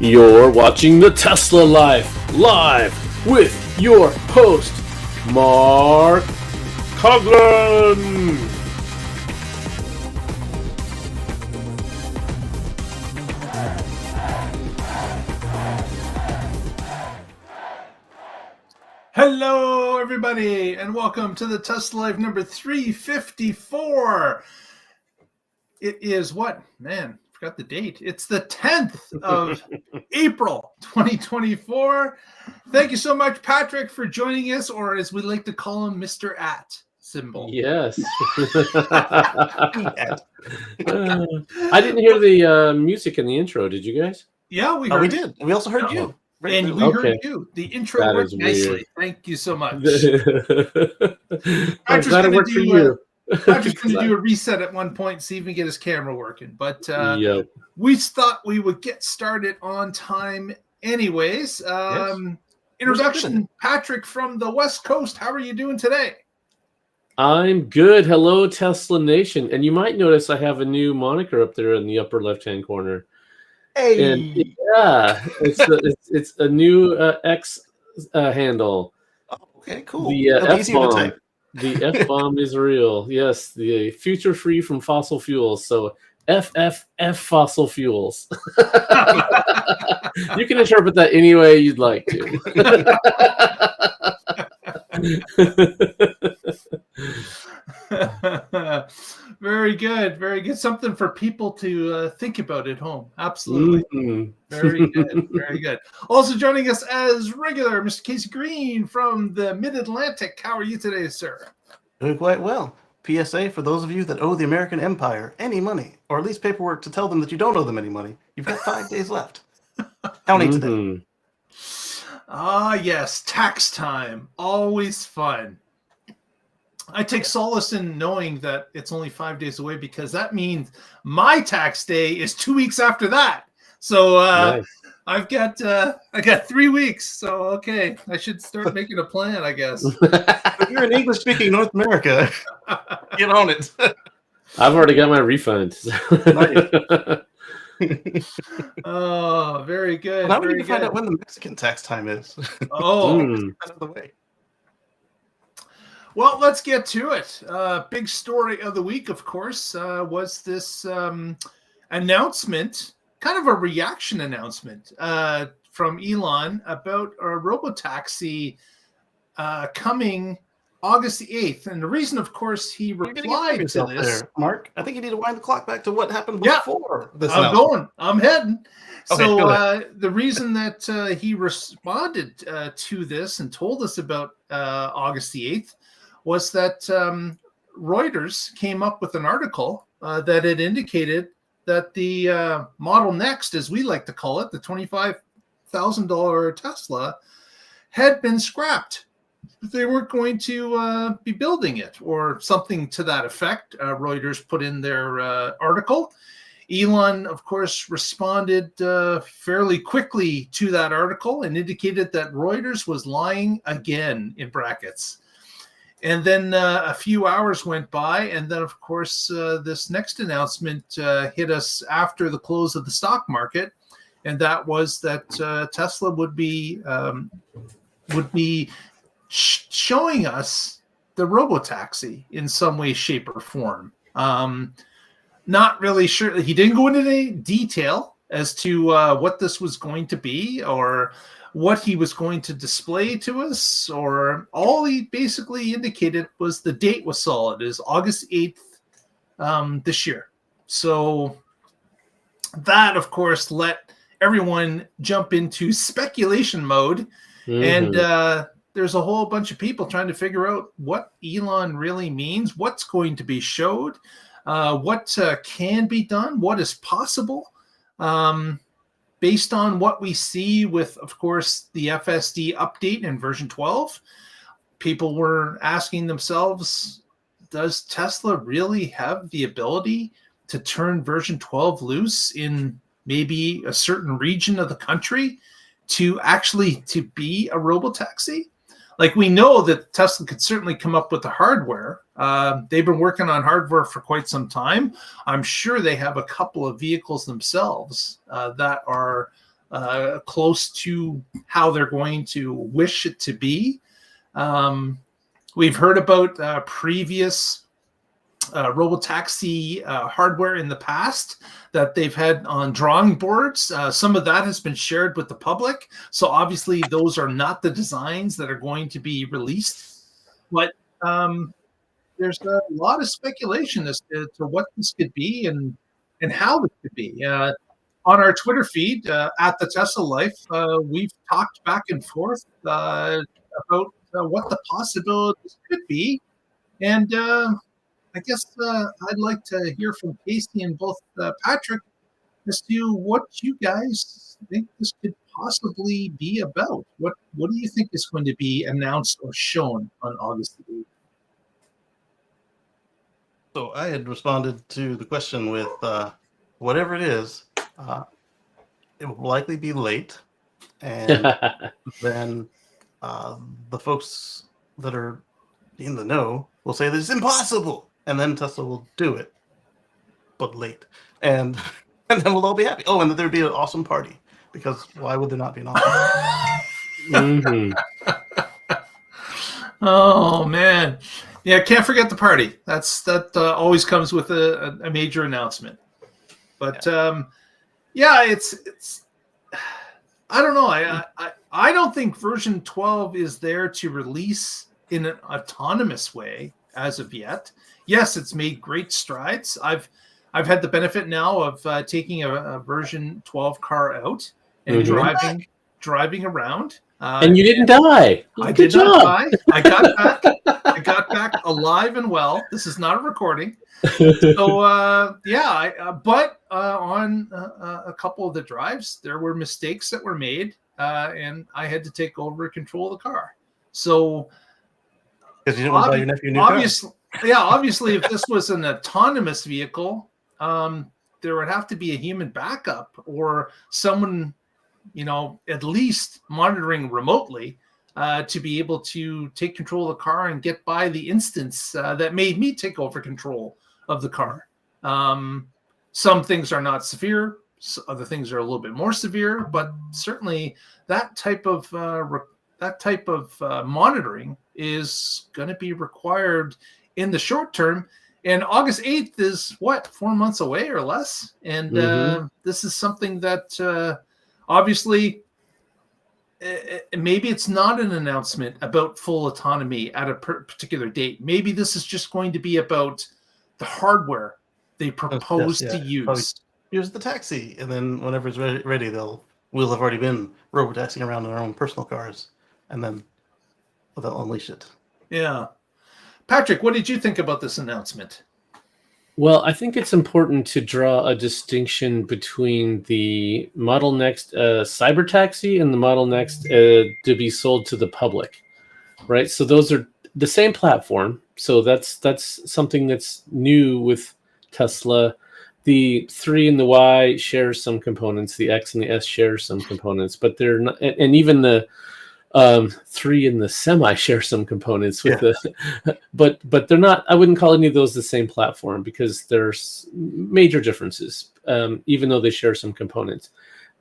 You're watching the Tesla Life live with your host, Mark Coughlin. Hello, everybody, and welcome to the Tesla Life number 354. It is what? Man, forgot the date. It's the 10th of April, 2024. Thank you so much, Patrick, for joining us, or as we like to call him, Mr. At symbol. Yes. I didn't hear the music in the intro. Did you guys? Yeah, we did. We also heard you. And we heard you. The intro That worked is nicely. weird. Thank you so much. I'm glad it worked for you. Patrick's going to do a reset at one point, see if we can get his camera working. But Yep. we thought we would get started on time anyways. Introduction, Patrick from the West Coast. How are you doing today? I'm good. Hello, Tesla Nation. And you might notice I have a new moniker up there in the upper left-hand corner. Hey. And yeah, it's a new X handle. Oh, okay, cool. The Easy to F-bomb. type. The F-bomb is real. Yes, the future free from fossil fuels. So FFF fossil fuels. You can interpret that any way you'd like to. Very good. Very good. Something for people to think about at home. Absolutely. Mm-hmm. Very good. Very good. Also joining us as regular, Mr. Casey Green from the Mid-Atlantic. How are you today, sir? Doing quite well. PSA for those of you that owe the American Empire any money, or at least paperwork to tell them that you don't owe them any money. You've got 5 days left. Counting today. Ah, yes. Tax time. Always fun. I take solace in knowing that it's only 5 days away because that means my tax day is 2 weeks after that. So nice. I got 3 weeks. So okay, I should start making a plan, I guess. If you're in English-speaking North America, get on it. I've already got my refund. Oh, very good. Now we need to find out when the Mexican tax time is. Oh, out of the way. Well, let's get to it. Big story of the week, of course, was this announcement, kind of a reaction announcement from Elon about a RoboTaxi coming August the 8th. And the reason, of course, he replied to this. Mark, I think you need to wind the clock back to what happened before this. I'm heading. Okay, so the reason that he responded to this and told us about August the 8th was that Reuters came up with an article that had indicated that the Model Next, as we like to call it, the $25,000 Tesla, had been scrapped. They weren't going to be building it or something to that effect. Reuters put in their article. Elon, of course, responded fairly quickly to that article and indicated that Reuters was lying again, in brackets. And then a few hours went by, and then, of course, this next announcement hit us after the close of the stock market, and that was that Tesla would be showing us the RoboTaxi in some way, shape, or form. Not really sure. He didn't go into any detail as to what this was going to be or what he was going to display to us, or all he basically indicated was the date was solid. It is August 8th this year. So that, of course, let everyone jump into speculation mode. Mm-hmm. And there's a whole bunch of people trying to figure out what Elon really means, what's going to be showed, what can be done, what is possible. Based on what we see with, of course, the FSD update in version 12, people were asking themselves, does Tesla really have the ability to turn version 12 loose in maybe a certain region of the country to be a RoboTaxi? Like, we know that Tesla could certainly come up with the hardware. They've been working on hardware for quite some time. I'm sure they have a couple of vehicles themselves that are close to how they're going to wish it to be. We've heard about previous RoboTaxi hardware in the past that they've had on drawing boards. Some of that has been shared with the public. So obviously those are not the designs that are going to be released. But there's a lot of speculation as to what this could be and how this could be. On our Twitter feed, at the Tesla Life, we've talked back and forth about what the possibilities could be. And I guess I'd like to hear from Casey and both Patrick as to what you guys think this could possibly be about. What do you think is going to be announced or shown on August 8th? So I had responded to the question with whatever it is, it will likely be late. And then the folks that are in the know will say that it's impossible. And then Tesla will do it, but late. And then we'll all be happy. Oh, and that there'd be an awesome party. Because why would there not be an awesome party? Oh, man. Yeah, can't forget the party. That always comes with a major announcement. But yeah, it's I don't know. I don't think version 12 is there to release in an autonomous way as of yet. Yes, it's made great strides. I've had the benefit now of taking a version 12 car out and driving around. And you didn't die. I Good did not job. die. I got back alive and well. This is not a recording. So but on a couple of the drives, there were mistakes that were made, and I had to take over control of the car. So because you didn't want to buy your nephew a new car. Obviously, if this was an autonomous vehicle, there would have to be a human backup or someone, at least monitoring remotely to be able to take control of the car and get by the instance that made me take over control of the car. Some things are not severe. Other things are a little bit more severe, but certainly that type of monitoring is going to be required in the short term. And August 8th is 4 months away or less. And this is something that obviously maybe it's not an announcement about full autonomy at a particular date. Maybe this is just going to be about the hardware they propose to use. Here's the taxi. And then whenever it's ready, we'll have already been robotaxing around in our own personal cars. And then they'll unleash it. Yeah. Patrick, what did you think about this announcement? Well, I think it's important to draw a distinction between the Model Next Cybertaxi and the Model Next to be sold to the public, right? So those are the same platform. So that's something that's new with Tesla. The 3 and the Y share some components. The X and the S share some components, but they're not. And even the 3 and the Semi share some components with but they're not. I wouldn't call any of those the same platform because there's major differences, even though they share some components.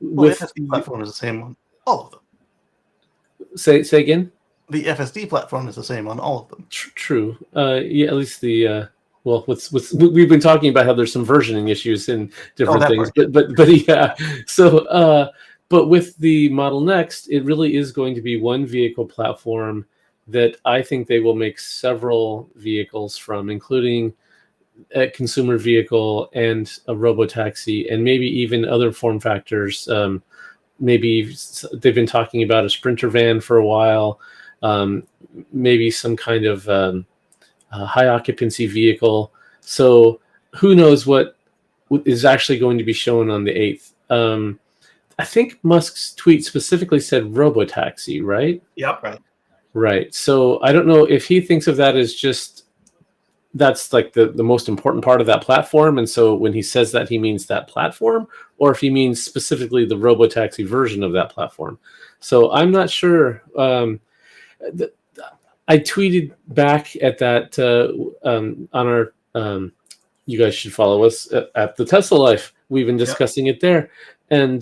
Well, the FSD platform is the same on all of them. Say again. The FSD platform is the same on all of them. True. Yeah, at least the well, we've been talking about how there's some versioning issues in different things, but yeah. So. But with the Model Next, it really is going to be one vehicle platform that I think they will make several vehicles from, including a consumer vehicle and a robotaxi, and maybe even other form factors. Maybe they've been talking about a Sprinter van for a while, maybe some kind of high occupancy vehicle. So who knows what is actually going to be shown on the 8th. I think Musk's tweet specifically said RoboTaxi, right? Yep. Right. So I don't know if he thinks of that as just that's like the most important part of that platform. And so when he says that, he means that platform, or if he means specifically the RoboTaxi version of that platform. So I'm not sure. I tweeted back at that on our, you guys should follow us at the Tesla Life. We've been discussing it there. And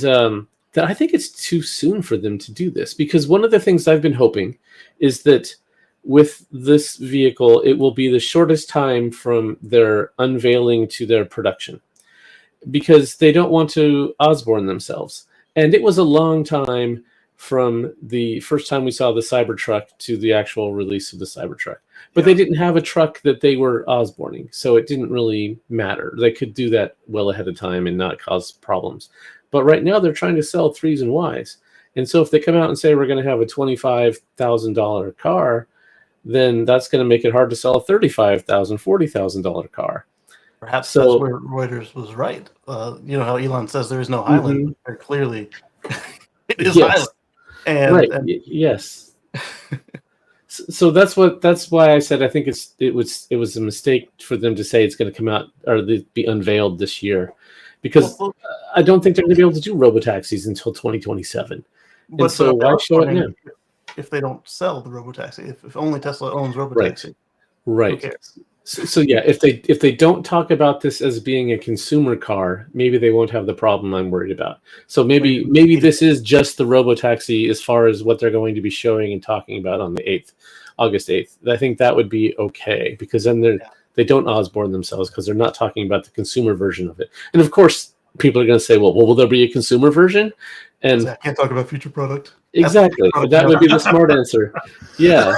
that I think it's too soon for them to do this, because one of the things I've been hoping is that with this vehicle, it will be the shortest time from their unveiling to their production, because they don't want to Osborne themselves. And it was a long time from the first time we saw the Cybertruck to the actual release of the Cybertruck. But they didn't have a truck that they were Osborning, so it didn't really matter. They could do that well ahead of time and not cause problems. But right now they're trying to sell 3s and Ys. And so if they come out and say we're going to have a $25,000 car, then that's going to make it hard to sell a $35,000, $40,000 car. Perhaps that's where Reuters was right. You know how Elon says there is no Highland. Very clearly, it is Highland. And yes. So that's why I said I think it was a mistake for them to say it's going to come out or be unveiled this year, because I don't think they're going to be able to do RoboTaxis until 2027. And so why show it now? If they don't sell the RoboTaxi, if only Tesla owns RoboTaxi, right. So yeah, if they don't talk about this as being a consumer car, maybe they won't have the problem I'm worried about. So maybe this is just the RoboTaxi as far as what they're going to be showing and talking about on the 8th, August 8th. I think that would be okay, because then they don't Osborne themselves, because they're not talking about the consumer version of it. And of course, people are going to say, well, will there be a consumer version? And I can't talk about future product. Exactly. That would be the smart answer. Yeah.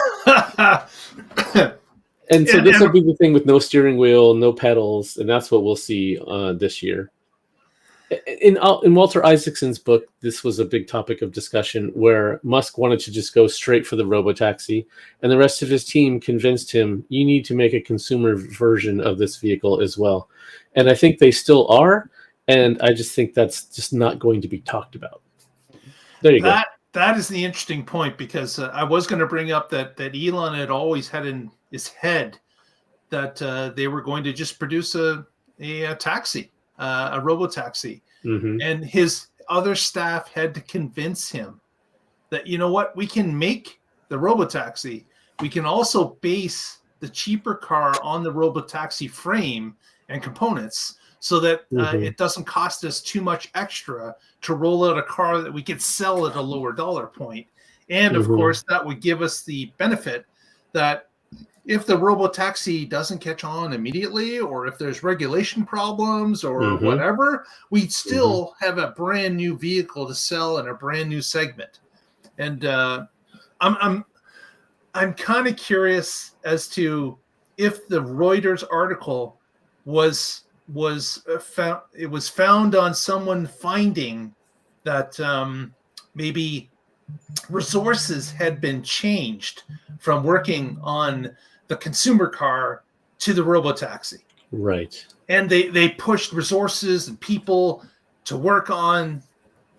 And so this will be the thing with no steering wheel, no pedals, and that's what we'll see this year. In Walter Isaacson's book, this was a big topic of discussion, where Musk wanted to just go straight for the RoboTaxi, and the rest of his team convinced him, you need to make a consumer version of this vehicle as well. And I think they still are, and I just think that's just not going to be talked about. There you go. That is the interesting point, because I was going to bring up that Elon had always had in his head that they were going to just produce a taxi, a RoboTaxi. And his other staff had to convince him that, you know what, we can make the RoboTaxi. We can also base the cheaper car on the RoboTaxi frame and components, so that it doesn't cost us too much extra to roll out a car that we could sell at a lower dollar point. And of course, that would give us the benefit that if the RoboTaxi doesn't catch on immediately, or if there's regulation problems or whatever, we'd still have a brand new vehicle to sell in a brand new segment. And I'm kind of curious as to if the Reuters article was found. It was found on someone finding that maybe resources had been changed from working on the consumer car to the RoboTaxi. Right. And they pushed resources and people to work on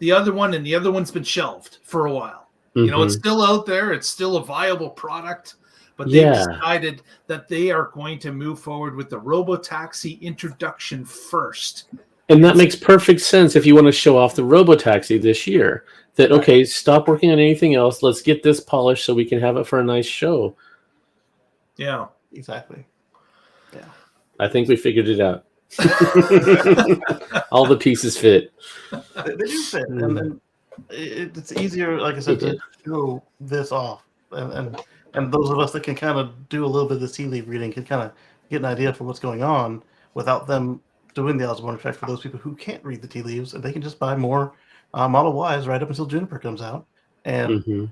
the other one, and the other one's been shelved for a while. You know, it's still out there. It's still a viable product. But they decided that they are going to move forward with the RoboTaxi introduction first. And that makes perfect sense if you want to show off the RoboTaxi this year. That, okay, stop working on anything else. Let's get this polished so we can have it for a nice show. Yeah. Exactly. Yeah. I think we figured it out. All the pieces fit. They do fit. And then it's easier, like I said, to show this off. And those of us that can kind of do a little bit of the tea leaf reading can kind of get an idea for what's going on without them doing the Osborne effect for those people who can't read the tea leaves, and they can just buy more Model Ys right up until Juniper comes out. And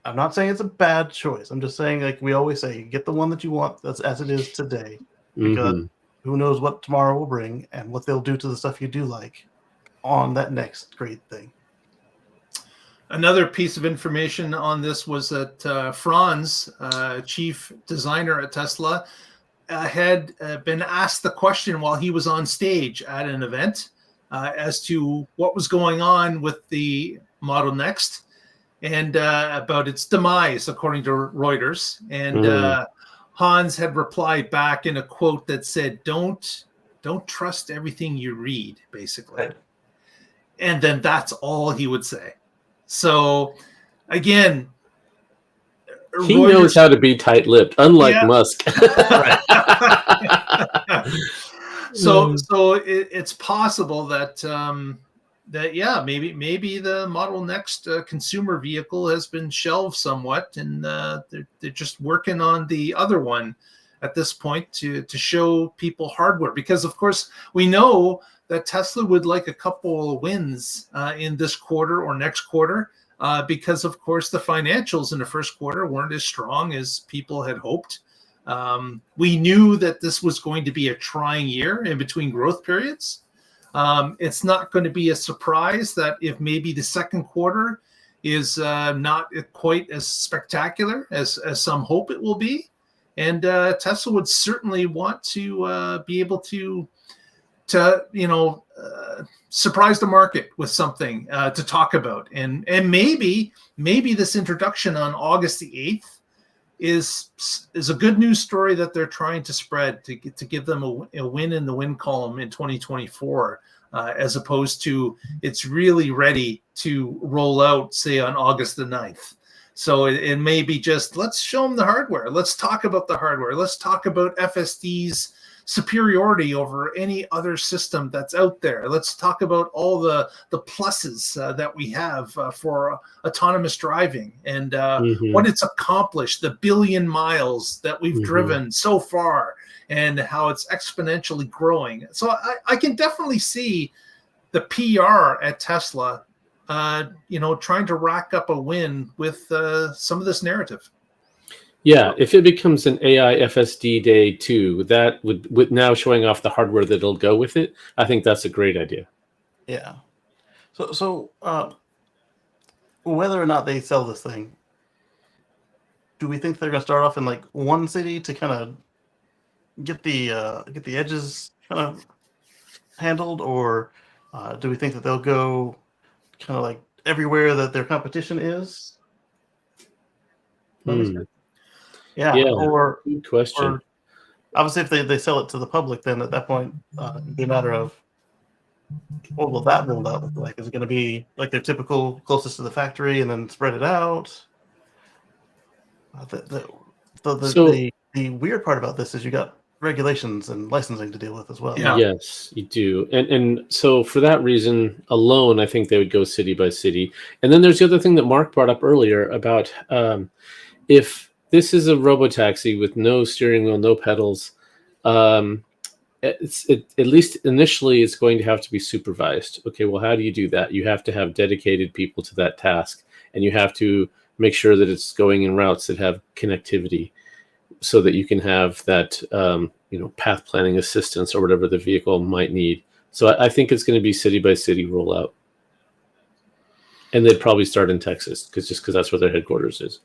I'm not saying it's a bad choice. I'm just saying, like we always say, get the one that you want that's as it is today, because who knows what tomorrow will bring and what they'll do to the stuff you do like on that next great thing. Another piece of information on this was that Franz, chief designer at Tesla, had been asked the question while he was on stage at an event as to what was going on with the Model Next and about its demise, according to Reuters. And Hans had replied back in a quote that said, "Don't trust everything you read," basically. And then that's all he would say. So, again, he knows how to be tight-lipped, unlike Musk. So it's possible that that maybe the Model Next consumer vehicle has been shelved somewhat, and they're just working on the other one at this point to show people hardware, because of course we know that Tesla would like a couple of wins in this quarter or next quarter, because of course the financials in the first quarter weren't as strong as people had hoped. We knew that this was going to be a trying year in between growth periods. It's not going to be a surprise that if maybe the second quarter is not quite as spectacular as some hope it will be. And Tesla would certainly want to be able to surprise the market with something to talk about. And maybe this introduction on August the 8th is a good news story that they're trying to spread to give them a win in the win column in 2024, as opposed to it's really ready to roll out, say, on August the 9th. So it may be just, let's show them the hardware. Let's talk about the hardware. Let's talk about FSD's superiority over any other system that's out there. Let's talk about all the pluses that we have for autonomous driving and what it's accomplished, the 1 billion miles that we've driven so far, and how it's exponentially growing. So I can definitely see the PR at Tesla trying to rack up a win with some of this narrative. Yeah, if it becomes an AI FSD day too, that would with now showing off the hardware that'll go with it, I think that's a great idea. Yeah. So whether or not they sell this thing, do we think they're going to start off in like one city to kind of get the edges kind of handled, or do we think that they'll go kind of like everywhere that their competition is? Yeah, or good question. Or obviously, if they sell it to the public, then at that point, it'd be a matter of what will that roll out look like? Is it going to be like their typical closest to the factory and then spread it out? The weird part about this is you got regulations and licensing to deal with as well. Yeah. Yes, you do. And so for that reason alone, I think they would go city by city. And then there's the other thing that Mark brought up earlier about if this is a RoboTaxi with no steering wheel, no pedals, at least initially it's going to have to be supervised. Okay, well, how do you do that? You have to have dedicated people to that task, and you have to make sure that it's going in routes that have connectivity so that you can have that path planning assistance or whatever the vehicle might need. So I think it's going to be city by city rollout. And they'd probably start in Texas because that's where their headquarters is.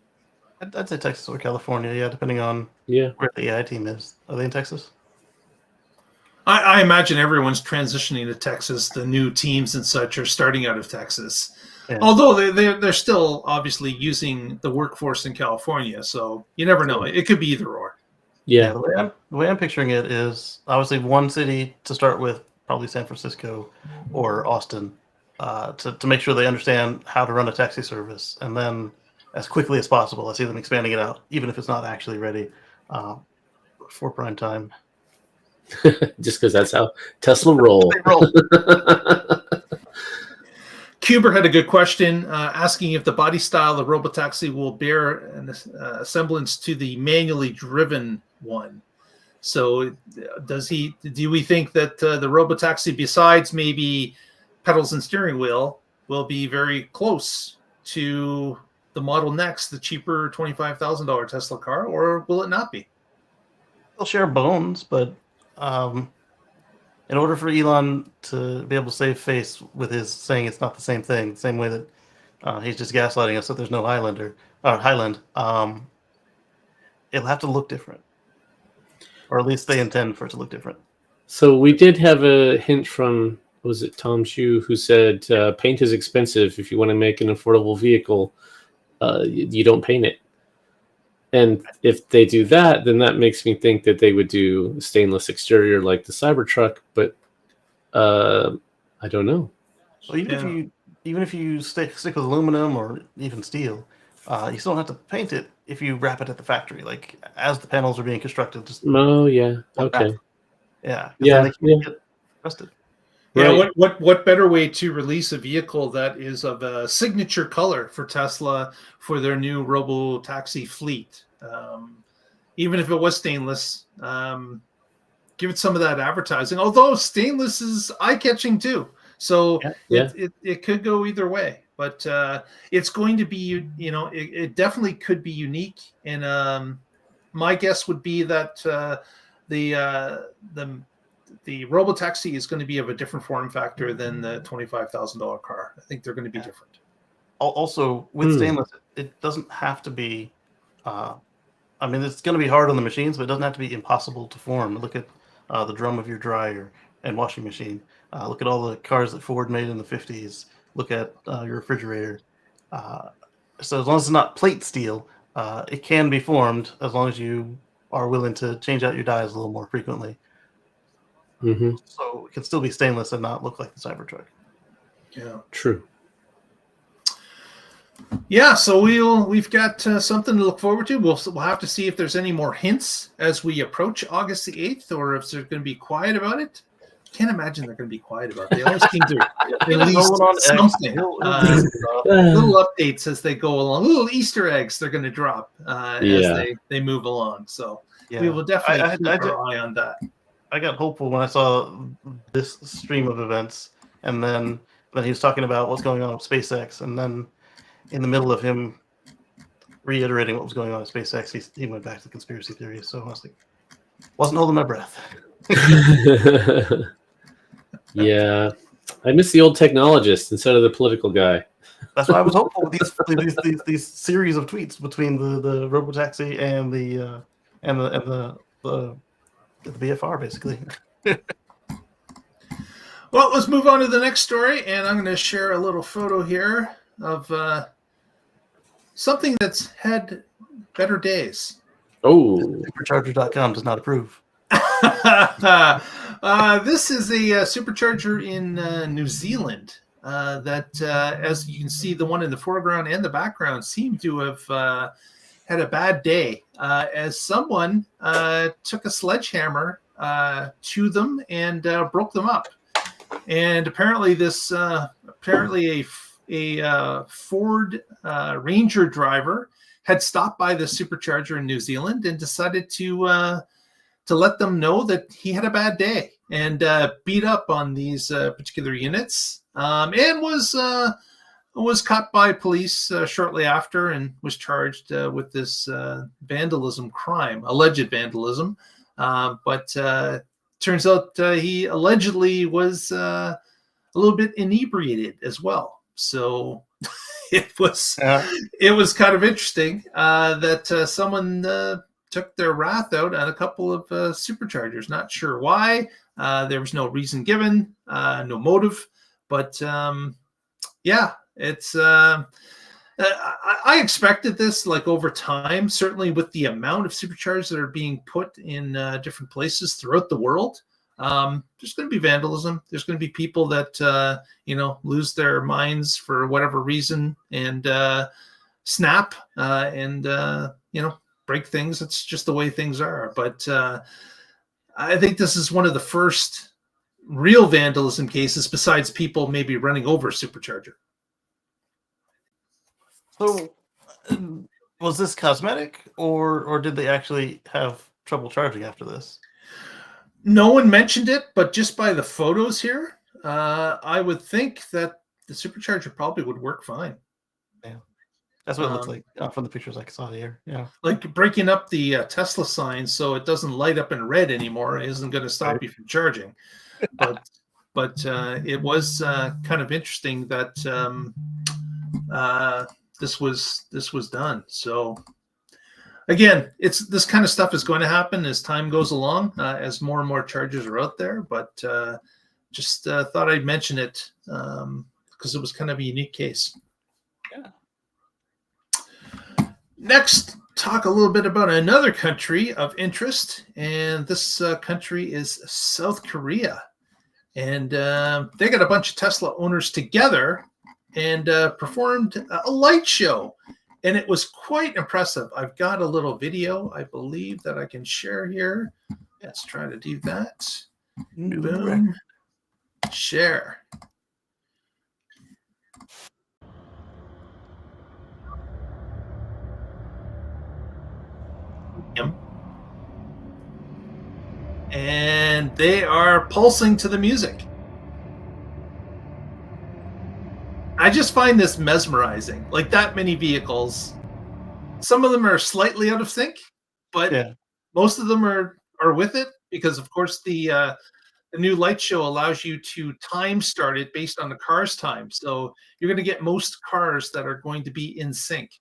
I'd say Texas or California, yeah, depending on where the AI team is. Are they in Texas? I imagine everyone's transitioning to Texas. The new teams and such are starting out of Texas. Yeah. Although they're still obviously using the workforce in California, so you never know. It could be either or. Yeah. The way I'm picturing it is obviously one city to start with, probably San Francisco or Austin, to make sure they understand how to run a taxi service, and then as quickly as possible, I see them expanding it out, even if it's not actually ready for prime time. Just because that's how Tesla roll. Cuber had a good question asking if the body style of the RoboTaxi will bear a semblance to the manually driven one. So do we think that the RoboTaxi, besides maybe pedals and steering wheel, will be very close to the Model Next, the cheaper $25,000 Tesla car, or will it not be? They'll share bones, but in order for Elon to be able to save face with his saying it's not the same thing, the same way that he's just gaslighting us that there's no Highland, it'll have to look different, or at least they intend for it to look different. So we did have a hint from, was it Tom Shu, who said paint is expensive. If you want to make an affordable vehicle, you don't paint it. And if they do that, then that makes me think that they would do stainless exterior like the Cybertruck, but I don't know. Well, even if you stick with aluminum or even steel, you still don't have to paint it if you wrap it at the factory, like as the panels are being constructed. Oh yeah, okay. Yeah. Yeah. Get rusted. Yeah, what better way to release a vehicle that is of a signature color for Tesla for their new RoboTaxi fleet? Even if it was stainless, give it some of that advertising. Although stainless is eye-catching too, so it could go either way. But it's going to be, it definitely could be unique. And my guess would be that the RoboTaxi is going to be of a different form factor than the $25,000 car. I think they're going to be different. Also, with stainless, it doesn't have to be. I mean, it's going to be hard on the machines, but it doesn't have to be impossible to form. Look at the drum of your dryer and washing machine. Look at all the cars that Ford made in the 50s. Look at your refrigerator. So as long as it's not plate steel, it can be formed as long as you are willing to change out your dies a little more frequently. Mm-hmm. So it can still be stainless and not look like the Cybertruck. Yeah, true. Yeah, so we've got something to look forward to. We'll have to see if there's any more hints as we approach August the 8th, or if they're going to be quiet about it. Can't imagine they're going to be quiet about it. They always seem to release something. Little updates as they go along, little Easter eggs they're going to drop as they move along. So we will definitely keep our eye on that. I got hopeful when I saw this stream of events, and then he was talking about what's going on with SpaceX, and then in the middle of him reiterating what was going on at SpaceX, he went back to conspiracy theories. So I was like, wasn't holding my breath. Yeah, I miss the old technologist instead of the political guy. That's why I was hopeful with these series of tweets between the RoboTaxi and the BFR, basically. Well, let's move on to the next story, and I'm going to share a little photo here of something that's had better days. Oh, Supercharger.com does not approve. This is a supercharger in New Zealand that, as you can see, the one in the foreground and the background seem to have had a bad day as someone took a sledgehammer to them and broke them up. And apparently this a Ford Ranger driver had stopped by the supercharger in New Zealand and decided to let them know that he had a bad day and beat up on these particular units and was caught by police shortly after and was charged with this vandalism crime, alleged vandalism. But turns out he allegedly was a little bit inebriated as well. So it was kind of interesting that someone took their wrath out on a couple of superchargers. Not sure why. There was no reason given, no motive. But it's. I expected this over time, certainly with the amount of superchargers that are being put in different places throughout the world. There's going to be vandalism. There's going to be people that lose their minds for whatever reason and snap and break things. It's just the way things are. But I think this is one of the first real vandalism cases, besides people maybe running over a supercharger. So, was this cosmetic, or did they actually have trouble charging after this? No one mentioned it, but just by the photos here, I would think that the supercharger probably would work fine. Yeah, that's what it looks like from the pictures I saw here. Yeah, like breaking up the Tesla sign so it doesn't light up in red anymore isn't going to stop you from charging. But it was kind of interesting that this was done. So again, this kind of stuff is going to happen as time goes along, as more and more chargers are out there. But just thought I'd mention it because it was kind of a unique case. Yeah. Next, talk a little bit about another country of interest, and this country is South Korea. And they got a bunch of Tesla owners together and performed a light show. And it was quite impressive. I've got a little video, I believe, that I can share here. Let's try to do that. Boom. Share. And they are pulsing to the music. I just find this mesmerizing. Like that many vehicles. Some of them are slightly out of sync, but most of them are with it because, of course, the new Lightshow allows you to time start it based on the car's time. So you're going to get most cars that are going to be in sync.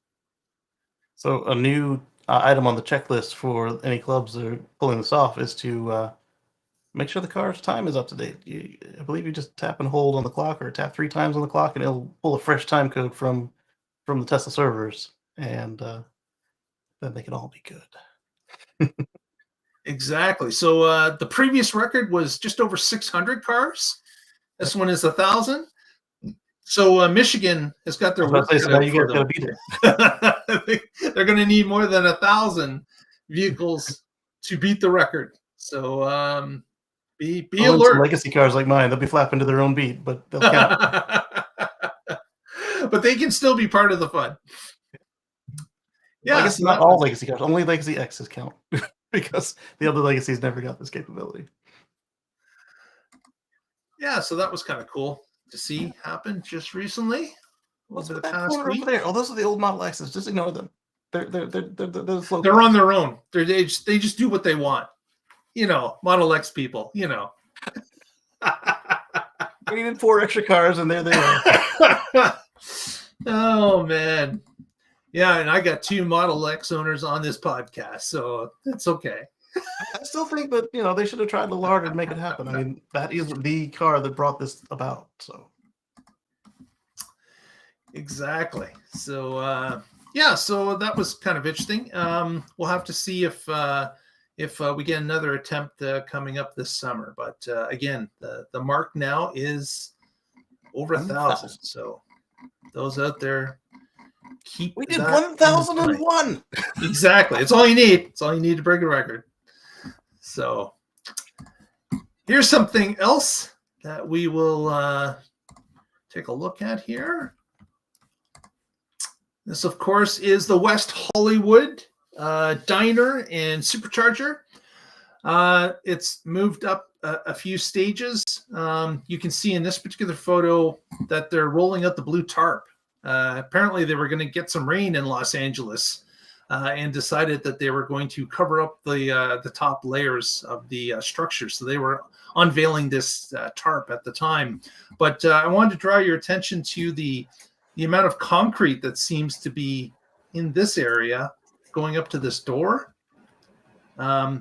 So a new item on the checklist for any clubs that are pulling this off is to make sure the car's time is up to date. I believe you just tap and hold on the clock or tap 3 times on the clock and it'll pull a fresh time code from the Tesla servers, and then they can all be good. Exactly. So the previous record was just over 600 cars. This one is 1,000. So Michigan has got their work cut out for them. They're going to need more than 1,000 vehicles to beat the record. So be alert. Legacy cars like mine, they'll be flapping to their own beat, but they'll count. But they can still be part of the fun. Yeah, I guess not all legacy cars. Only Legacy X's count because the other legacies never got this capability. Yeah, so that was kind of cool to see happen just recently. What's with that corner over there? Oh, those are the old Model X's. Just ignore them. They're on their own. They just do what they want. You know, Model X people. You know. We needed 4 extra cars, and there they are. Oh man, yeah, and I got 2 Model X owners on this podcast, so it's okay. I still think that they should have tried a little harder to make it happen. I mean, that is the car that brought this about. So exactly. So yeah, so that was kind of interesting. We'll have to see if we get another attempt coming up this summer. But again, the mark now is over 1,000. So those out there, we did 1,001. Exactly. It's all you need. It's all you need to break a record. So here's something else that we will take a look at here. This, of course, is the West Hollywood diner and supercharger. It's moved up a few stages. You can see in this particular photo that they're rolling out the blue tarp. Apparently they were going to get some rain in Los Angeles and decided that they were going to cover up the top layers of the structure. So they were unveiling this tarp at the time. But I wanted to draw your attention to the amount of concrete that seems to be in this area going up to this door.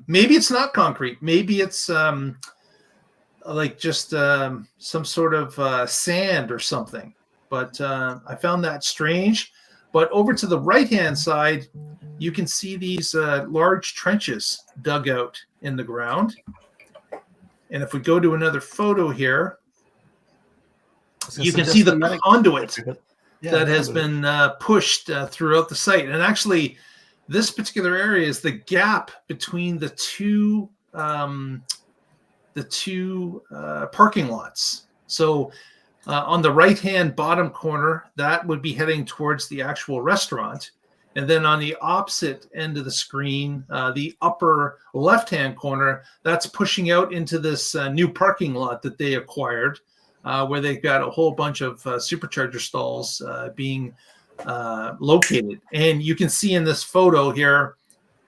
Maybe it's not concrete. Maybe it's like just some sort of sand or something. But I found that strange. But over to the right-hand side, you can see these large trenches dug out in the ground. And if we go to another photo here, you can see the conduit that has been pushed throughout the site. And actually, this particular area is the gap between the two parking lots. So on the right-hand bottom corner, that would be heading towards the actual restaurant. And then on the opposite end of the screen, the upper left-hand corner, that's pushing out into this new parking lot that they acquired, where they've got a whole bunch of supercharger stalls being located. And you can see in this photo here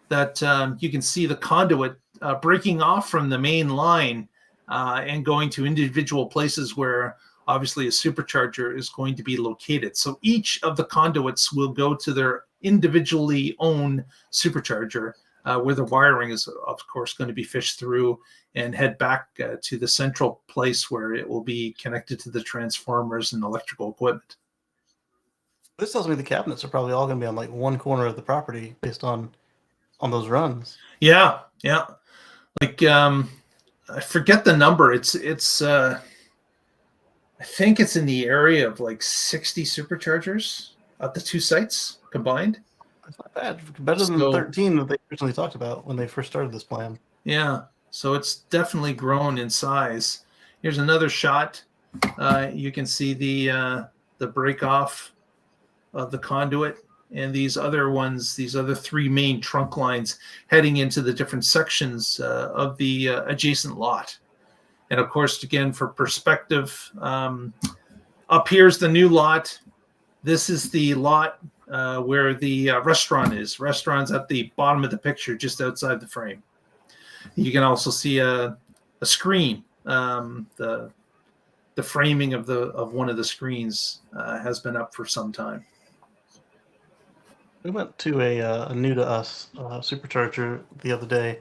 that you can see the conduit breaking off from the main line and going to individual places where obviously a supercharger is going to be located. So each of the conduits will go to their individually owned supercharger, where the wiring is, of course, going to be fished through and head back to the central place where it will be connected to the transformers and electrical equipment. This tells me the cabinets are probably all going to be on like one corner of the property based on those runs. Yeah. Like I forget the number. It's I think it's in the area of like 60 superchargers at the 2 sites combined. That's not bad. Better than the 13 that they originally talked about when they first started this plan. Yeah. So it's definitely grown in size. Here's another shot. You can see the break off of the conduit, and these other ones, these other three main trunk lines heading into the different sections of the adjacent lot. And of course, again, for perspective, up here's the new lot. This is the lot where the restaurant is. Restaurant's at the bottom of the picture, just outside the frame. You can also see a screen. The framing of one of the screens has been up for some time. We went to a new to us Supercharger the other day,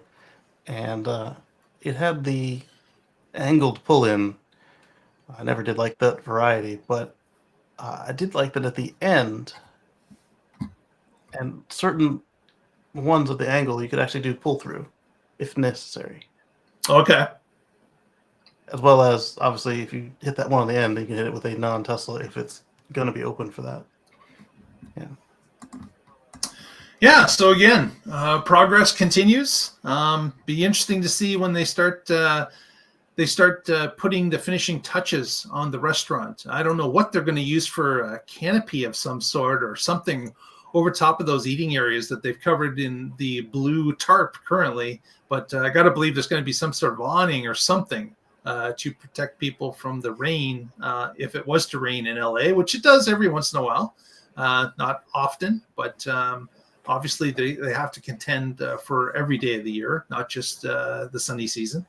and it had the angled pull-in. I never did like that variety, but I did like that at the end, and certain ones at the angle you could actually do pull-through if necessary. Okay. As well as, obviously, if you hit that one on the end, you can hit it with a non-Tesla if it's going to be open for that. Yeah. Yeah, so again, progress continues. Be interesting to see when they start putting the finishing touches on the restaurant. I don't know what they're going to use for a canopy of some sort or something over top of those eating areas that they've covered in the blue tarp currently. But I got to believe there's going to be some sort of awning or something to protect people from the rain if it was to rain in LA, which it does every once in a while. Not often, but obviously they have to contend for every day of the year, not just the sunny season.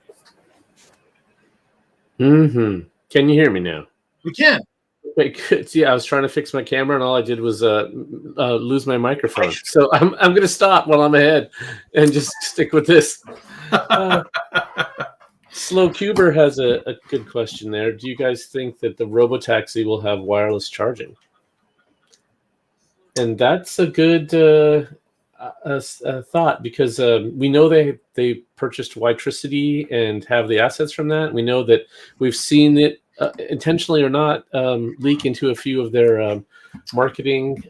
Mm-hmm. Can you hear me now? We can. Wait, good. Yeah, I was trying to fix my camera, and all I did was lose my microphone. So I'm going to stop while I'm ahead and just stick with this. Slow Cuber has a good question there. Do you guys think that the RoboTaxi will have wireless charging? And that's a good thought, because we know they purchased Witricity and have the assets from that. We know that we've seen it intentionally or not leak into a few of their marketing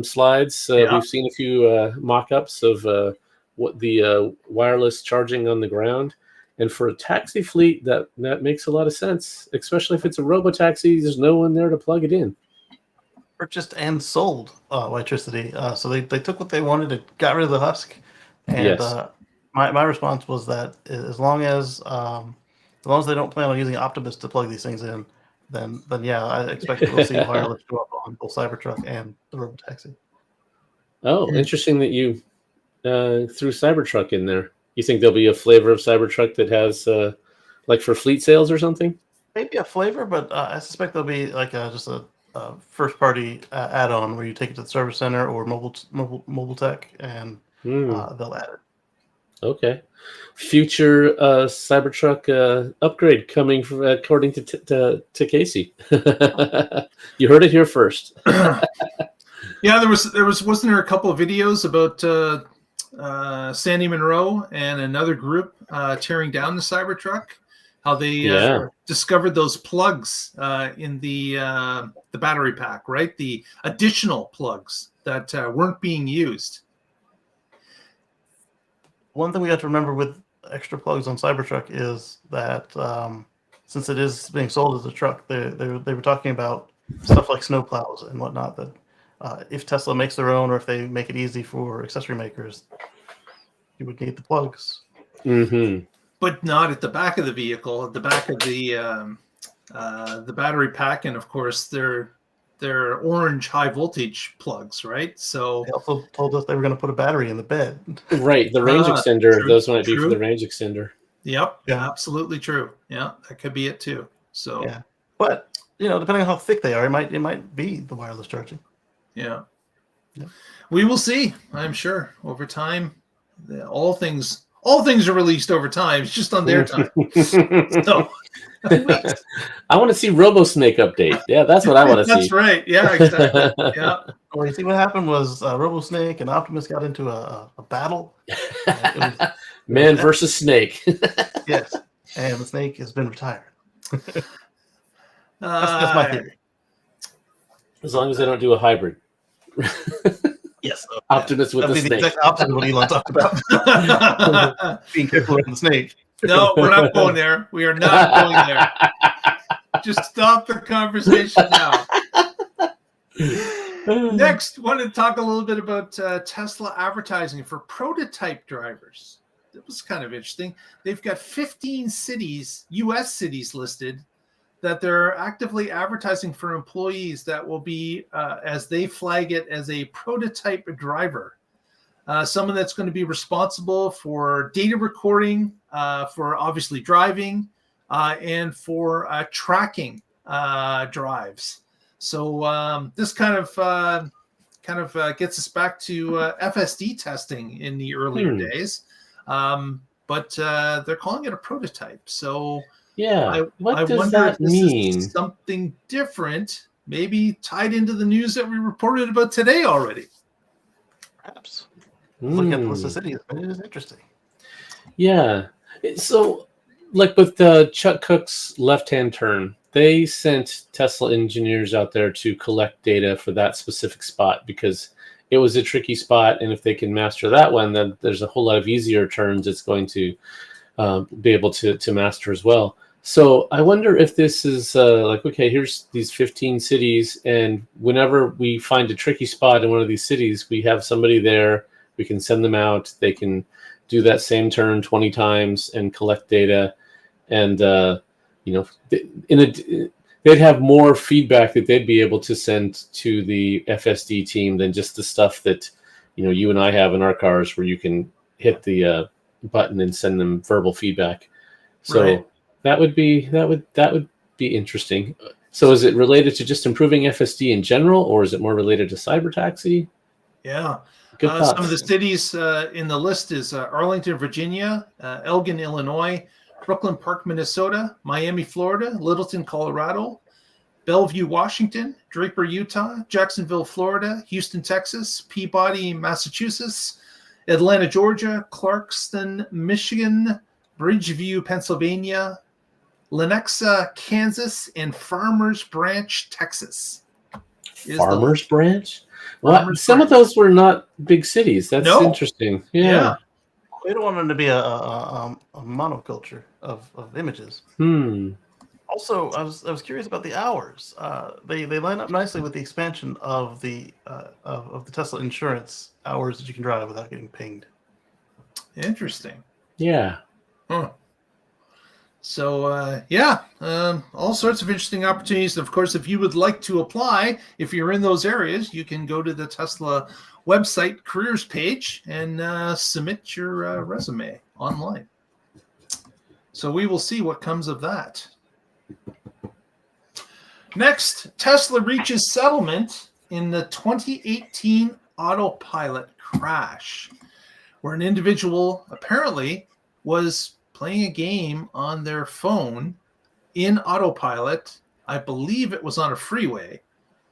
slides. We've seen a few mock-ups of what the wireless charging on the ground. And for a taxi fleet, that makes a lot of sense, especially if it's a RoboTaxi. There's no one there to plug it in. Purchased and sold Witricity. So they took what they wanted and got rid of the husk. And Yes. My response was that as long as they don't plan on using Optimus to plug these things in, then yeah, I expect we'll see wireless go up on both Cybertruck and the RoboTaxi. Oh, interesting that you threw Cybertruck in there. You think there'll be a flavor of Cybertruck that has, like for fleet sales or something? Maybe a flavor, but I suspect there'll be like just a first-party add-on where you take it to the service center or mobile tech, and they'll add it. Okay. Future Cybertruck upgrade coming from, according to Casey. You heard it here first. Yeah, wasn't there a couple of videos about Sandy Monroe and another group tearing down the Cybertruck? How they discovered those plugs in the battery pack, right? The additional plugs that weren't being used. One thing we have to remember with extra plugs on Cybertruck is that since it is being sold as a truck, they were talking about stuff like snowplows and whatnot, that if Tesla makes their own, or if they make it easy for accessory makers, you would need the plugs. Mm-hmm. But not at the back of the vehicle, at the back of the battery pack, and of course they're orange high voltage plugs, right? So they also told us they were going to put a battery in the bed. Right, the range extender. True, those might be for the range extender. Yep, yeah, absolutely true. Yeah, that could be it too. So yeah, but depending on how thick they are, it might be the wireless charging. Yeah, we will see. I'm sure over time, all things are released over time. It's just on their time. So I want to see RoboSnake update. Yeah, that's what I want to see. That's right. Yeah, exactly. Yeah. Well, you see, what happened was RoboSnake and Optimus got into a battle. Man versus snake. Yes, and the snake has been retired. That's my theory. As long as they don't do a hybrid. Yes. Optimus with the That'd be snake. the exact opposite of what Elon talked about. Being careful around the snake. No, we're not going there. We are not going there. Just stop the conversation now. Next, want to talk a little bit about Tesla advertising for prototype drivers. It was kind of interesting. They've got 15 cities, U.S. cities listed, that they're actively advertising for employees that will be, as they flag it, as a prototype driver. Someone that's going to be responsible for data recording, for obviously driving, and for tracking drives. So this kind of gets us back to FSD testing in the earlier days, but they're calling it a prototype. So yeah, what I does wonder that if this mean? is something different, maybe tied into the news that we reported about today already. Perhaps. Look at the list of cities. It is interesting. Yeah. So, like with Chuck Cook's left-hand turn, they sent Tesla engineers out there to collect data for that specific spot because it was a tricky spot. And if they can master that one, then there's a whole lot of easier turns it's going to be able to master as well. So I wonder if this is like, okay, here's these 15 cities. And whenever we find a tricky spot in one of these cities, we have somebody there. We can send them out. They can do that same turn 20 times and collect data. And, they'd have more feedback that they'd be able to send to the FSD team than just the stuff that, you and I have in our cars where you can hit the button and send them verbal feedback. So Right. that would be interesting. So is it related to just improving FSD in general, or is it more related to cybertaxi? Yeah. Good thoughts. Some of the cities in the list is Arlington, Virginia, Elgin, Illinois, Brooklyn Park, Minnesota, Miami, Florida, Littleton, Colorado, Bellevue, Washington, Draper, Utah, Jacksonville, Florida, Houston, Texas, Peabody, Massachusetts, Atlanta, Georgia, Clarkston, Michigan, Bridgeview, Pennsylvania, Lenexa, Kansas, and Farmers Branch, Texas. Farmers Branch? Well, some of those were not big cities. That's interesting. Yeah. We don't want them to be a monoculture of images. Also, I was curious about the hours. They line up nicely with the expansion of the Tesla insurance hours that you can drive without getting pinged. Interesting. Yeah. Huh. So, all sorts of interesting opportunities. And of course, if you would like to apply, if you're in those areas, you can go to the Tesla website careers page and submit your resume online. So we will see what comes of that. Next, Tesla reaches settlement in the 2018 Autopilot crash, where an individual apparently was playing a game on their phone in Autopilot. I believe it was on a freeway.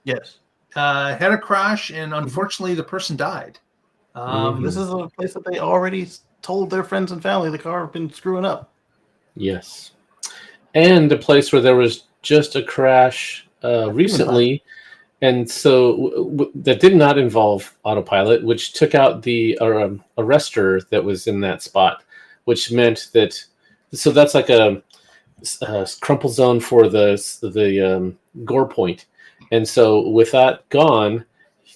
Yes. Had a crash, and unfortunately, the person died. This is a place that they already told their friends and family the car had been screwing up. Yes. And a place where there was just a crash recently. And so that did not involve Autopilot, which took out the arrestor that was in that spot, which meant that, so that's like a crumple zone for the gore point. And so with that gone,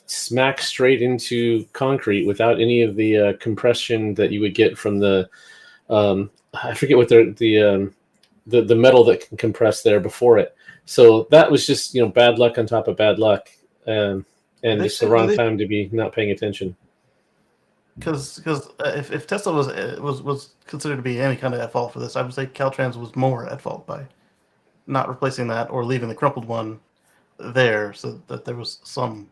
smack straight into concrete without any of the compression that you would get from the, I forget what the metal that can compress there before it. So that was just, bad luck on top of bad luck, and just the wrong time to be not paying attention. Because if Tesla was considered to be any kind of at fault for this, I would say Caltrans was more at fault by not replacing that or leaving the crumpled one there so that there was some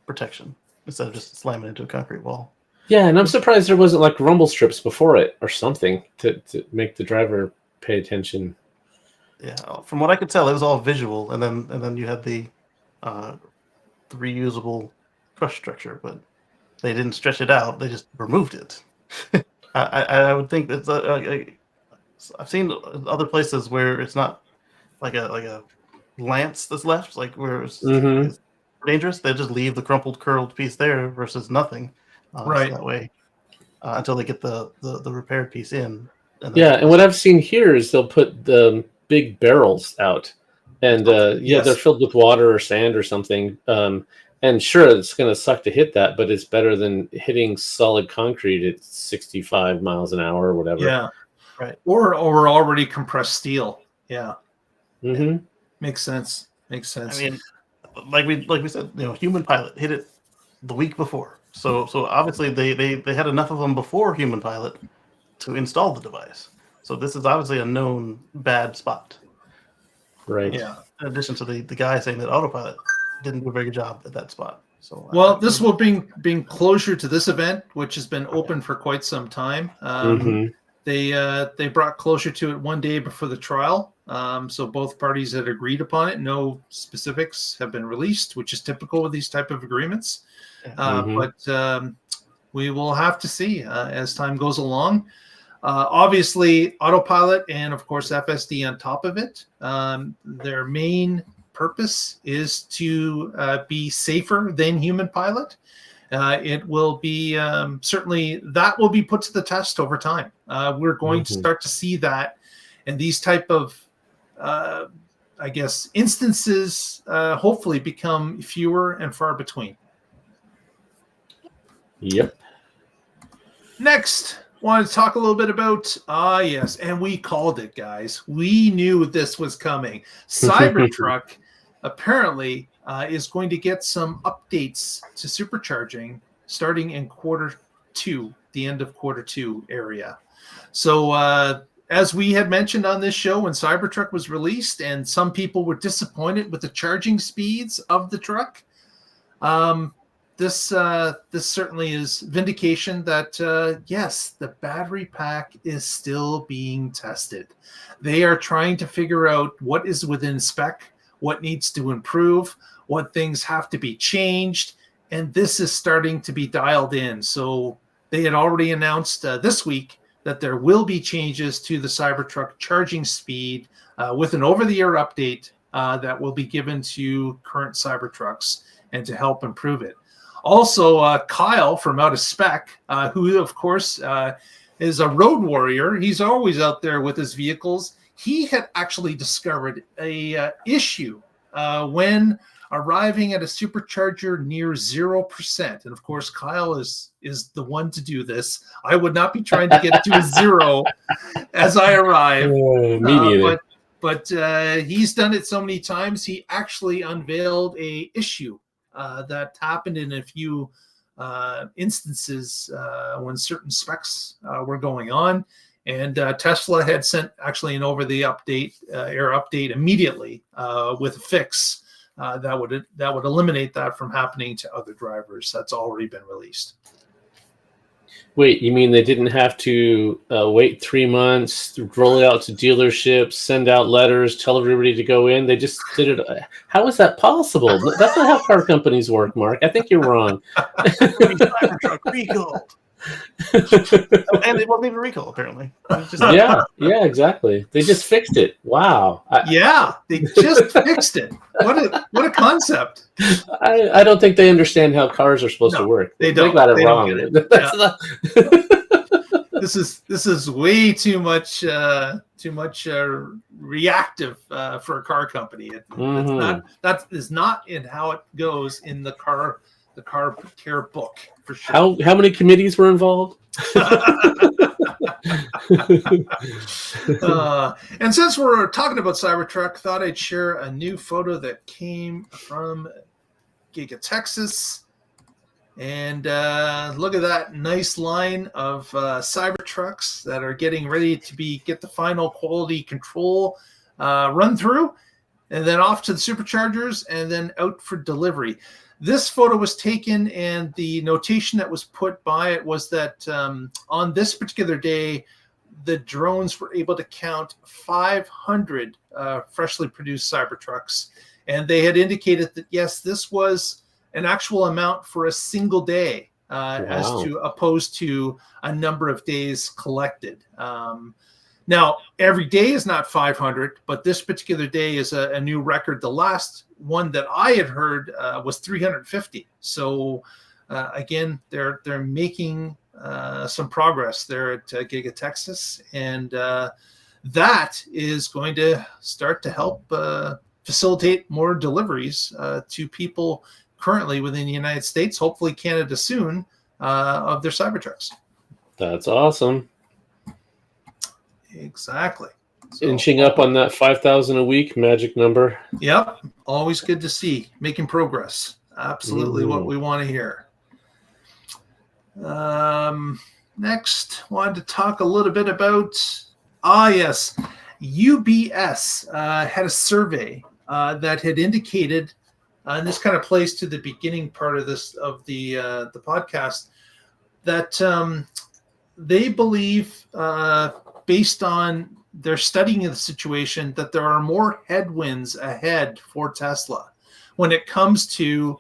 protection instead of just slamming into a concrete wall. Yeah, and I'm surprised there wasn't like rumble strips before it or something to make the driver pay attention. Yeah, from what I could tell, it was all visual, and then you had the reusable crush structure, but they didn't stretch it out; they just removed it. I would think that I've seen other places where it's not like a lance that's left, like where it's super dangerous, they just leave the crumpled, curled piece there versus nothing. Right. So that way, until they get the repaired piece in. And what I've seen here is they'll put the big barrels out, and they're filled with water or sand or something. And sure, it's going to suck to hit that, but it's better than hitting solid concrete at 65 miles an hour or whatever. Yeah, right. Or already compressed steel. Yeah. Mm-hmm. Makes sense. Makes sense. I mean, like we said, Human Pilot hit it the week before. So obviously they had enough of them before Human Pilot to install the device. So this is obviously a known bad spot. Right. Yeah. In addition to the guy saying that Autopilot didn't do a very good job at that spot. So this will bring closure to this event, which has been open for quite some time. They brought closure to it one day before the trial. So both parties had agreed upon it. No specifics have been released, which is typical with these type of agreements. But we will have to see as time goes along. Obviously, Autopilot and, of course, FSD on top of it. Their main purpose is to be safer than Human Pilot. It will be certainly that will be put to the test over time. We're going to start to see that, and these type of instances hopefully become fewer and far between. Yep. Next, want to talk a little bit about yes, and we called it, guys. We knew this was coming. Cybertruck apparently is going to get some updates to supercharging starting in Q2, the end of Q2 area. So as we had mentioned on this show when Cybertruck was released, and some people were disappointed with the charging speeds of the truck, this certainly is vindication that yes, the battery pack is still being tested. They are trying to figure out what is within spec, what needs to improve, what things have to be changed, and this is starting to be dialed in. So they had already announced this week that there will be changes to the Cybertruck charging speed with an over-the-air update that will be given to current Cybertrucks and to help improve it. Also, Kyle from Out of Spec, who, of course, is a road warrior. He's always out there with his vehicles. He had actually discovered a issue when arriving at a supercharger near 0%. And, of course, Kyle is the one to do this. I would not be trying to get to a zero as I arrive. Me neither. But he's done it so many times, he actually unveiled a issue that happened in a few instances when certain specs were going on, and Tesla had sent actually an over-the-air update immediately with a fix that would eliminate that from happening to other drivers. That's already been released. Wait, you mean they didn't have to wait 3 months, roll it out to dealerships, send out letters, tell everybody to go in? They just did it. How is that possible? That's not how car companies work, Mark. I think you're wrong. Cybertruck recalled. And it wasn't even recall, apparently. Yeah, exactly. They just fixed it. Wow. They just fixed it. What a concept. I don't think they understand how cars are supposed to work. They don't. They got it wrong. This is way too much reactive for a car company. That is not in how it goes in the car care book, for sure. How many committees were involved? And since we're talking about Cybertruck, thought I'd share a new photo that came from Giga Texas. And look at that nice line of Cybertrucks that are getting ready to get the final quality control run through, and then off to the Superchargers, and then out for delivery. This photo was taken, and the notation that was put by it was that on this particular day, the drones were able to count 500 freshly produced Cybertrucks. And they had indicated that, yes, this was an actual amount for a single day, as opposed to a number of days collected. Now, every day is not 500, but this particular day is a new record. The last one that I had heard was 350. So again, they're making some progress there at Giga Texas, and that is going to start to help facilitate more deliveries to people currently within the United States, hopefully Canada soon, of their Cybertrucks. That's awesome. Exactly. So, inching up on that 5,000 a week magic number. Yep. Always good to see. Making progress. Absolutely what we want to hear. Next, wanted to talk a little bit about, yes, UBS had a survey that had indicated, and this kind of plays to the beginning part of this, of the podcast, that they believe, based on their studying of the situation, that there are more headwinds ahead for Tesla when it comes to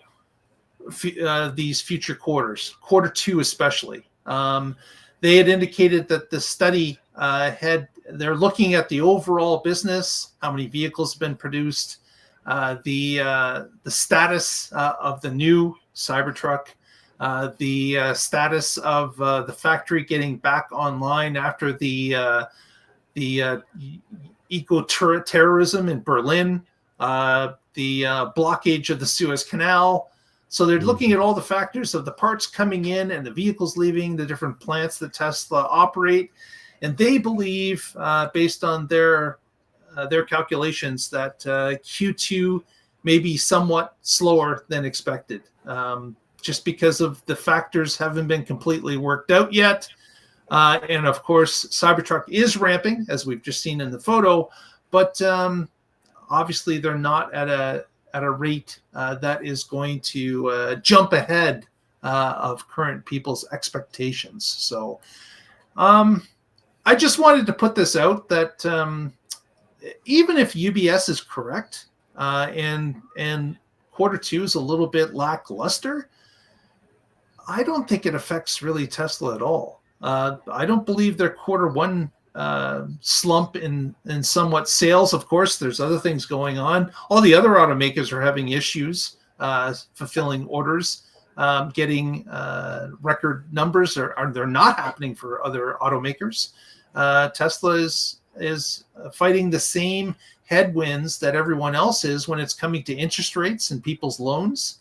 these future quarters, quarter two especially. They had indicated that the study they're looking at the overall business, how many vehicles have been produced, the status of the new Cybertruck, the status of the factory getting back online after the eco-terrorism in Berlin, the blockage of the Suez Canal. So they're looking at all the factors of the parts coming in and the vehicles leaving the different plants that Tesla operate. And they believe, based on their calculations, that Q2 may be somewhat slower than expected, just because of the factors haven't been completely worked out yet. And of course, Cybertruck is ramping, as we've just seen in the photo, but obviously they're not at a rate that is going to jump ahead of current people's expectations. So I just wanted to put this out that even if UBS is correct and quarter two is a little bit lackluster, I don't think it affects really Tesla at all. I don't believe their quarter one slump in somewhat sales. Of course, there's other things going on. All the other automakers are having issues fulfilling orders, getting record numbers, or they're not happening for other automakers. Tesla is fighting the same headwinds that everyone else is when it's coming to interest rates and people's loans.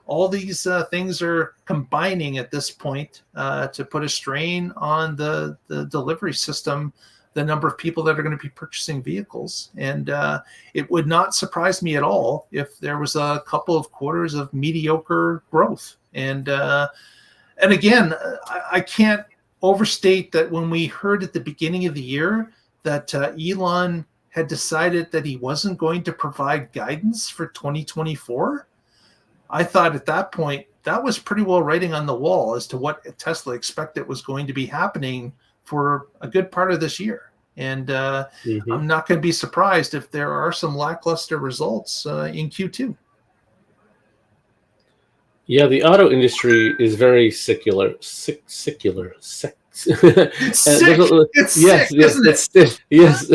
All these things are combining at this point to put a strain on the delivery system, the number of people that are going to be purchasing vehicles. And it would not surprise me at all if there was a couple of quarters of mediocre growth. And again, I can't overstate that when we heard at the beginning of the year that Elon had decided that he wasn't going to provide guidance for 2024, I thought at that point that was pretty well writing on the wall as to what Tesla expected was going to be happening for a good part of this year. And I'm not going to be surprised if there are some lackluster results in Q2. Yeah, the auto industry is very secular. It's sick, isn't it? Yes.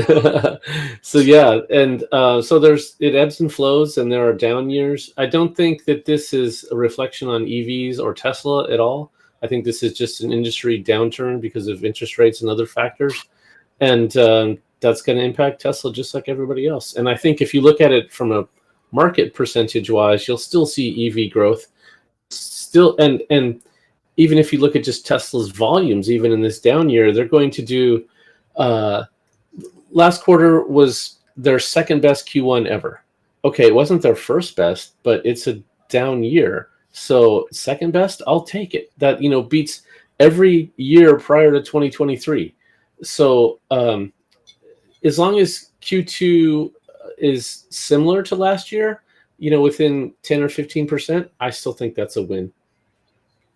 So yeah, and so it ebbs and flows, and there are down years. I don't think that this is a reflection on EVs or Tesla at all. I think this is just an industry downturn because of interest rates and other factors, and that's going to impact Tesla just like everybody else. And I think if you look at it from a market percentage-wise, you'll still see EV growth. Still, and even if you look at just Tesla's volumes, even in this down year, they're going to do. Last quarter was their second best Q1 ever. Okay, it wasn't their first best, but it's a down year. So second best, I'll take it. That beats every year prior to 2023. So as long as Q2 is similar to last year, within 10 or 15%, I still think that's a win.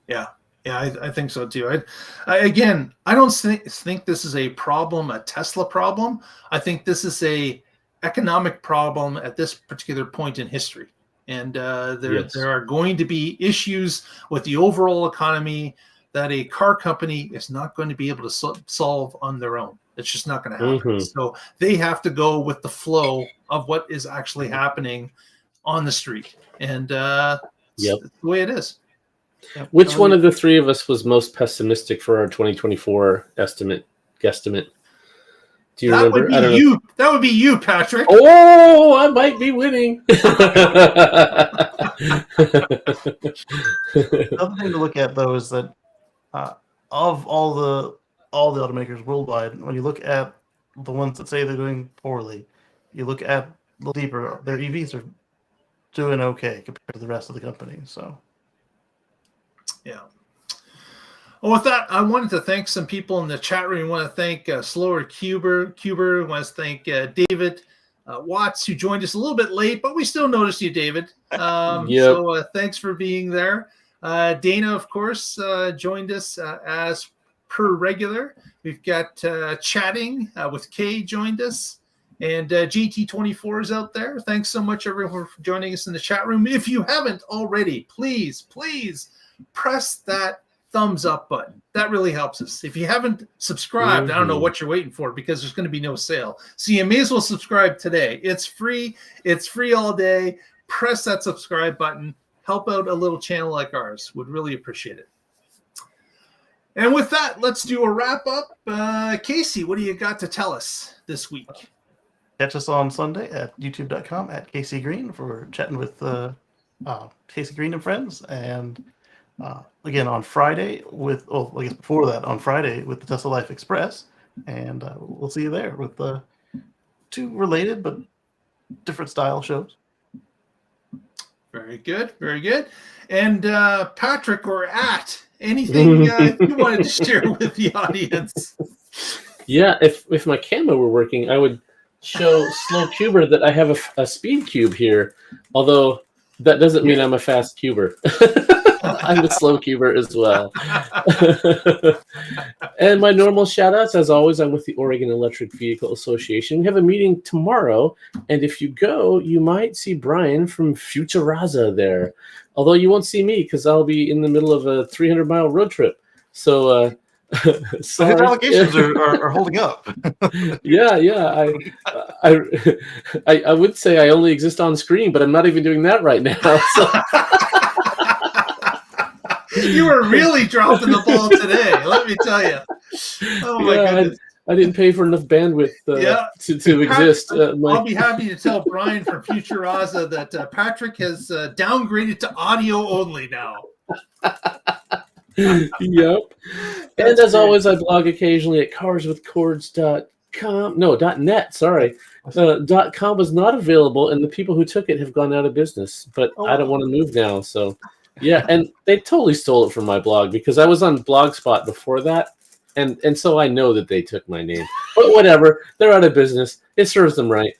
Yeah, I think so too. I don't think this is a problem, a Tesla problem. I think this is a economic problem at this particular point in history. And there are going to be issues with the overall economy that a car company is not going to be able to solve on their own. It's just not going to happen. So they have to go with the flow of what is actually happening on the street. And it's the way it is. Yep. Which one of the three of us was most pessimistic for our 2024 guesstimate? Do you remember? That would be you, Patrick. Oh, I might be winning. Another thing to look at, though, is that of all the automakers worldwide, when you look at the ones that say they're doing poorly, you look at a little deeper, their EVs are doing okay compared to the rest of the company. So, yeah. Well, with that, I wanted to thank some people in the chat room. I want to thank Slower Cuber. I want to thank David Watts, who joined us a little bit late, but we still noticed you, David. So thanks for being there. Dana, of course, joined us as per regular. We've got Chatting with Kay joined us. And GT24 is out there. Thanks so much, everyone, for joining us in the chat room. If you haven't already, please press that thumbs up button. That really helps us. If you haven't subscribed, I don't know what you're waiting for, because there's going to be no sale. So you may as well subscribe today. It's free. It's free all day. Press that subscribe button. Help out a little channel like ours. Would really appreciate it. And with that, let's do a wrap up. Casey, what do you got to tell us this week? Catch us on Sunday at youtube.com at Casey Green for chatting with Casey Green and friends. And again, on Friday I guess before that, on Friday with the Tesla Life Express. And we'll see you there with two related but different style shows. Very good. Very good. And Patrick or anything you wanted to share with the audience? Yeah, if my camera were working, I would show Slow Cuber that I have a speed cube here, although that doesn't mean I'm a fast cuber. I'm a slow cuber as well. And my normal shout outs, as always, I'm with the Oregon Electric Vehicle Association. We have a meeting tomorrow, and if you go, you might see Brian from Futuraza there, although you won't see me because I'll be in the middle of a 300-mile road trip. So so his allegations are holding up. Yeah. I would say I only exist on screen, but I'm not even doing that right now. So. You were really dropping the ball today, let me tell you. Oh my goodness. I didn't pay for enough bandwidth to exist. I'll be happy to tell Brian from Futuraza that Patrick has downgraded to audio only now. Yep. And as always, I blog occasionally at carswithcords.com. No, .net, sorry. .com was not available, and the people who took it have gone out of business. But I don't want to move now, so... Yeah, and they totally stole it from my blog because I was on Blogspot before that, and so I know that they took my name. But whatever, they're out of business. It serves them right.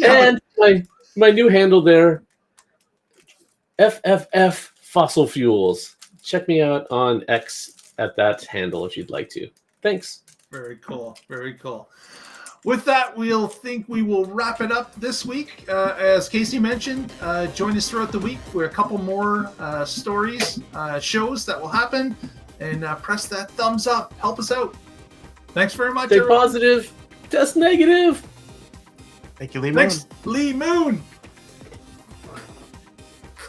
And my new handle there, FFF Fossil Fuels. Check me out on X at that handle if you'd like to. Thanks. Very cool. Very cool. With that, we will wrap it up this week. As Casey mentioned, join us throughout the week. We're a couple more stories, shows that will happen. And press that thumbs up. Help us out. Thanks very much. Stay positive. Test negative. Thank you, Lee Moon. Lee Moon.